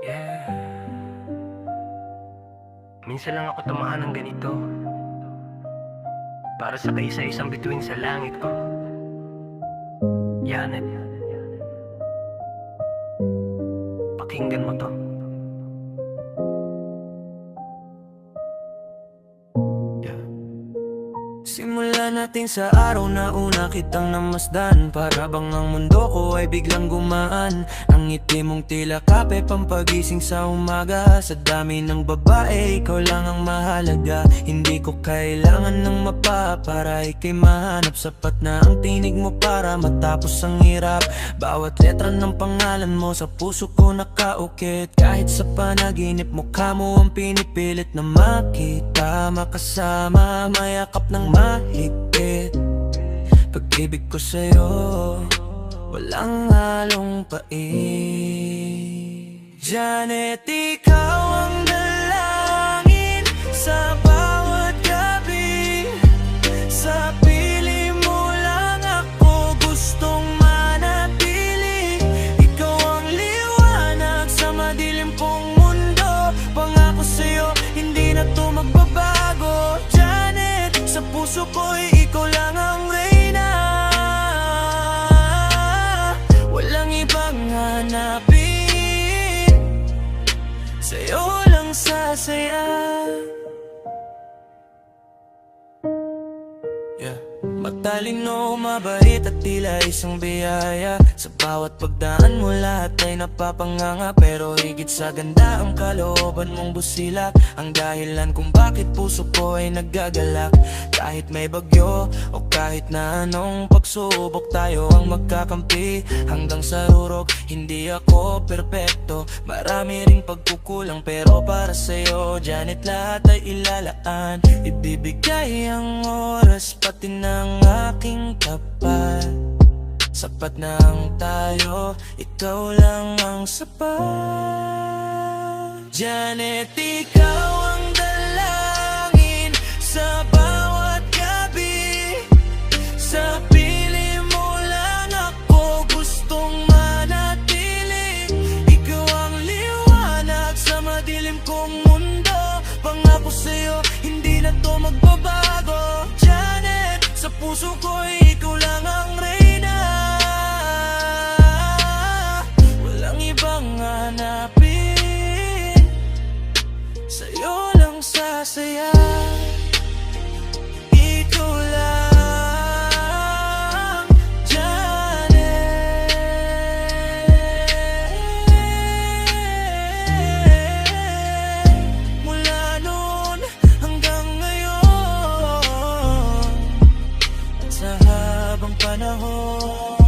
Yeah. Minsan lang ako tumaan ng ganito, para sa kaisa-isang bituin sa langit ko. Janet, pakinggan mo to. Yeah. Simula natin sa araw na una kitang namasdan, para bang ang mundo ko ay biglang gumaan. Ang ngiti mong tila kape pampagising sa umaga. Sa dami ng babae, ikaw lang ang mahalaga. Hindi ko kailangan ng mapa para ika'y mahanap. Sapat na ang tinig mo para matapos ang hirap. Bawat letra ng pangalan mo sa puso ko nakaukit. Kahit sa panaginip, mukha mo ang pinipilit na makita. Makasama, mayakap ng mahigpit. Pag-ibig ko sa'yo, walang halong pait. Janet, ikaw ang dalangin sa bawat gabi. Sa piling mo lang ako gustong manatili. Ikaw ang liwanag sa madilim kong mundo. Pangako sa'yo, hindi na to magbabago. Janet, sa puso ko'y ikaw lang ang reyna. Walang ibang hanapin, sa'yo lang sasaya. Yeah. Matalino, mabait at tila isang biyaya. Sa bawat pagdaan mo lahat ay napapanganga. Pero higit sa ganda ang kalooban mong busilak. Ang dahilan kung bakit puso ko ay naggagalak. Kahit may bagyo o kahit na anong pagsubok, tayo ang magkakampi hanggang sa rurok. Hindi ako perpekto, marami ring pagkukulang, pero para sa'yo, Janet, lahat ay ilalaan. Ibibigay ang oras pati ng aking tapat. Sapat na ang tayo, ikaw lang ang sapat. Janet, ikaw ang dalangin sa bawat gabi. Sa piling mo lang ako gustong manatili. Ikaw ang liwanag sa madilim kong mundo. Pangako sa'yo, hindi na to magbabago. Janet, sa puso ko'y ikaw lang ang reyna. Walang ibang hanapin, sa'yo lang sasaya. Ikaw lang, Janet. Mula noon hanggang ngayon, at sa habang panahon.